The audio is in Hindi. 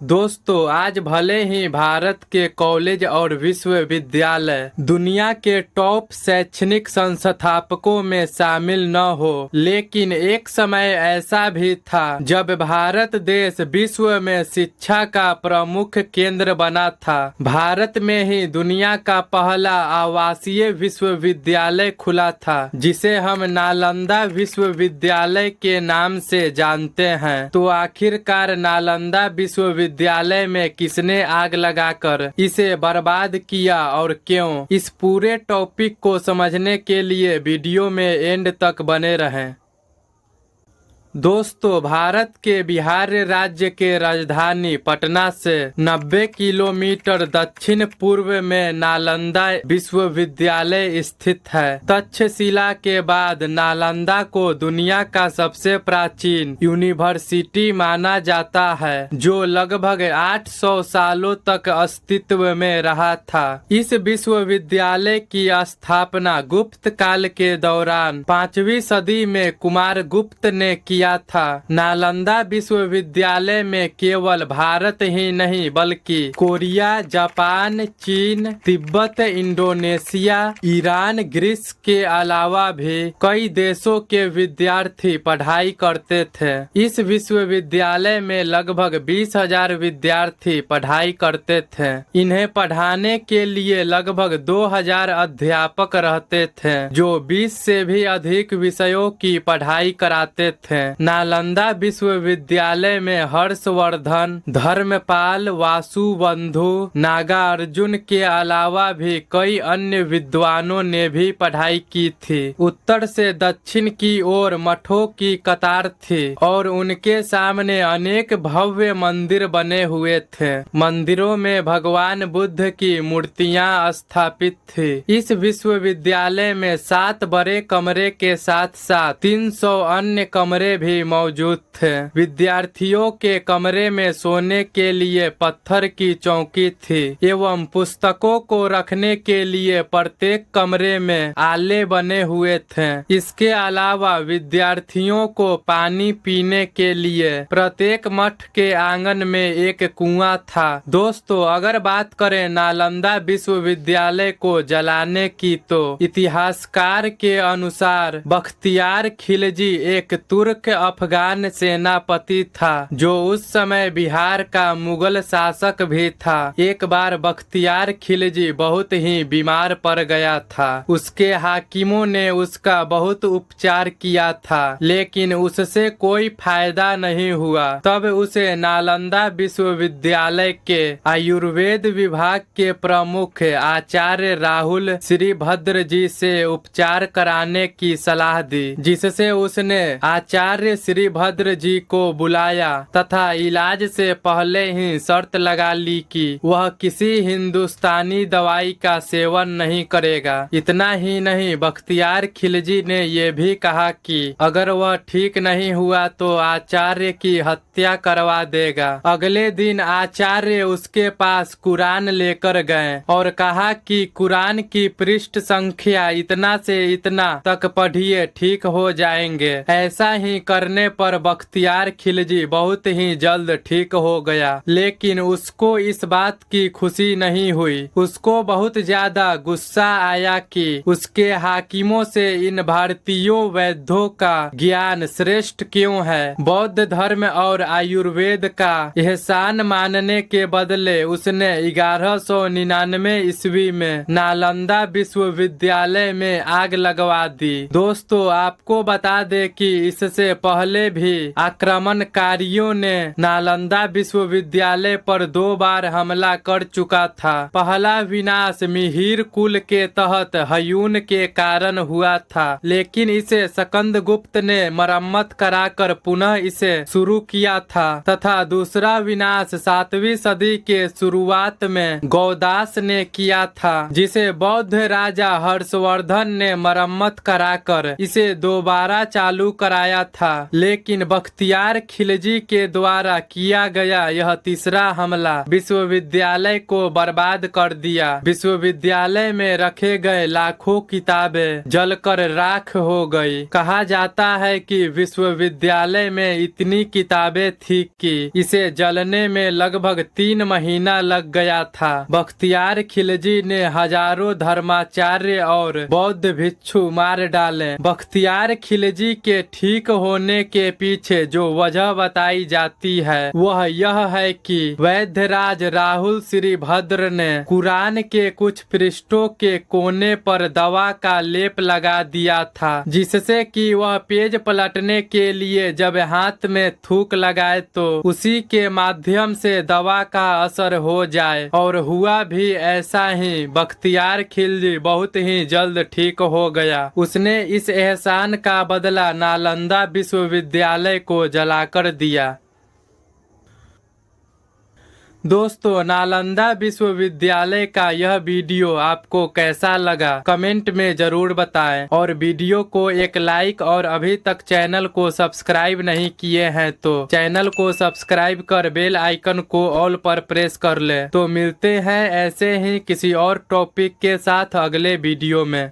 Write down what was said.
दोस्तों, आज भले ही भारत के कॉलेज और विश्वविद्यालय दुनिया के टॉप शैक्षणिक संस्थापकों में शामिल न हो, लेकिन एक समय ऐसा भी था जब भारत देश विश्व में शिक्षा का प्रमुख केंद्र बना था। भारत में ही दुनिया का पहला आवासीय विश्वविद्यालय खुला था, जिसे हम नालंदा विश्वविद्यालय के नाम से जानते हैं। तो आखिरकार नालंदा विश्वविद्यालय में किसने आग लगाकर इसे बर्बाद किया और क्यों? इस पूरे टॉपिक को समझने के लिए वीडियो में एंड तक बने रहें। दोस्तों, भारत के बिहार राज्य के राजधानी पटना से 90 किलोमीटर दक्षिण पूर्व में नालंदा विश्वविद्यालय स्थित है। तक्षशिला के बाद नालंदा को दुनिया का सबसे प्राचीन यूनिवर्सिटी माना जाता है, जो लगभग 800 सालों तक अस्तित्व में रहा था। इस विश्वविद्यालय की स्थापना गुप्त काल के दौरान 5वीं सदी में कुमार गुप्त ने किया था। नालंदा विश्वविद्यालय में केवल भारत ही नहीं बल्कि कोरिया, जापान, चीन, तिब्बत, इंडोनेशिया, ईरान, ग्रीस के अलावा भी कई देशों के विद्यार्थी पढ़ाई करते थे। इस विश्वविद्यालय में लगभग 20,000 विद्यार्थी पढ़ाई करते थे। इन्हें पढ़ाने के लिए लगभग 2,000 अध्यापक रहते थे, जो 20 से भी अधिक विषयों की पढ़ाई कराते थे। नालंदा विश्वविद्यालय में हर्षवर्धन, धर्मपाल, वासुबंधु, नागार्जुन के अलावा भी कई अन्य विद्वानों ने भी पढ़ाई की थी। उत्तर से दक्षिण की ओर मठों की कतार थी और उनके सामने अनेक भव्य मंदिर बने हुए थे। मंदिरों में भगवान बुद्ध की मूर्तियां स्थापित थी। इस विश्वविद्यालय में 7 बड़े कमरे के साथ साथ 300 अन्य कमरे भी मौजूद थे। विद्यार्थियों के कमरे में सोने के लिए पत्थर की चौकी थी एवं पुस्तकों को रखने के लिए प्रत्येक कमरे में आले बने हुए थे। इसके अलावा विद्यार्थियों को पानी पीने के लिए प्रत्येक मठ के आंगन में एक कुआं था। दोस्तों, अगर बात करें नालंदा विश्वविद्यालय को जलाने की, तो इतिहासकार के अनुसार बख्तियार खिलजी एक तुर्क अफगान सेनापति था, जो उस समय बिहार का मुगल शासक भी था। एक बार बख्तियार खिलजी बहुत ही बीमार पड़ गया था। उसके हाकिमों ने उसका बहुत उपचार किया था, लेकिन उससे कोई फायदा नहीं हुआ। तब उसे नालंदा विश्वविद्यालय के आयुर्वेद विभाग के प्रमुख आचार्य राहुल श्रीभद्र जी से उपचार कराने की सलाह दी, जिससे उसने आचार्य श्रीभद्र जी को बुलाया तथा इलाज से पहले ही शर्त लगा ली कि वह किसी हिंदुस्तानी दवाई का सेवन नहीं करेगा। इतना ही नहीं, बख्तियार खिलजी ने यह भी कहा कि अगर वह ठीक नहीं हुआ तो आचार्य की हत्या करवा देगा। अगले दिन आचार्य उसके पास कुरान लेकर गए और कहा कि कुरान की पृष्ठ संख्या इतना से इतना तक पढ़िए, ठीक हो जाएंगे। ऐसा ही करने पर बख्तियार खिलजी बहुत ही जल्द ठीक हो गया, लेकिन उसको इस बात की खुशी नहीं हुई। उसको बहुत ज्यादा गुस्सा आया कि उसके हाकिमों से इन भारतीयों वैद्यों का ज्ञान श्रेष्ठ क्यों है। बौद्ध धर्म और आयुर्वेद का एहसान मानने के बदले उसने 1199 ईस्वी में नालंदा विश्वविद्यालय में आग लगवा दी। दोस्तों, आपको बता दे कि इससे पहले भी आक्रमणकारियों ने नालंदा विश्वविद्यालय पर 2 बार हमला कर चुका था। पहला विनाश मिहिर कुल के तहत हयून के कारण हुआ था, लेकिन इसे स्कंदगुप्त ने मरम्मत कराकर पुनः इसे शुरू किया था, तथा दूसरा विनाश 7वीं सदी के शुरुआत में गौदास ने किया था, जिसे बौद्ध राजा हर्षवर्धन ने मरम्मत कराकर इसे दोबारा चालू कराया था, लेकिन बख्तियार खिलजी के द्वारा किया गया यह तीसरा हमला विश्वविद्यालय को बर्बाद कर दिया। विश्वविद्यालय में रखे गए लाखों किताबें जलकर राख हो गई। कहा जाता है कि विश्वविद्यालय में इतनी किताबें थी कि इसे जलने में लगभग 3 महीना लग गया था। बख्तियार खिलजी ने हजारों धर्माचार्य और बौद्ध भिक्षु मार डाले। बख्तियार खिलजी के ठीक होने के पीछे जो वजह बताई जाती है वह यह है कि वैद्यराज राहुल श्रीभद्र ने कुरान के कुछ पृष्ठों के कोने पर दवा का लेप लगा दिया था, जिससे कि वह पेज पलटने के लिए जब हाथ में थूक लगाए तो उसी के माध्यम से दवा का असर हो जाए। और हुआ भी ऐसा ही। बख्तियार खिलजी बहुत ही जल्द ठीक हो गया। उसने इस एहसान का बदला नालंदा विश्वविद्यालय को जलाकर दिया। दोस्तों, नालंदा विश्वविद्यालय का यह वीडियो आपको कैसा लगा कमेंट में जरूर बताएं, और वीडियो को एक लाइक, और अभी तक चैनल को सब्सक्राइब नहीं किए हैं तो चैनल को सब्सक्राइब कर बेल आइकन को ऑल पर प्रेस कर ले। तो मिलते हैं ऐसे ही किसी और टॉपिक के साथ अगले वीडियो में।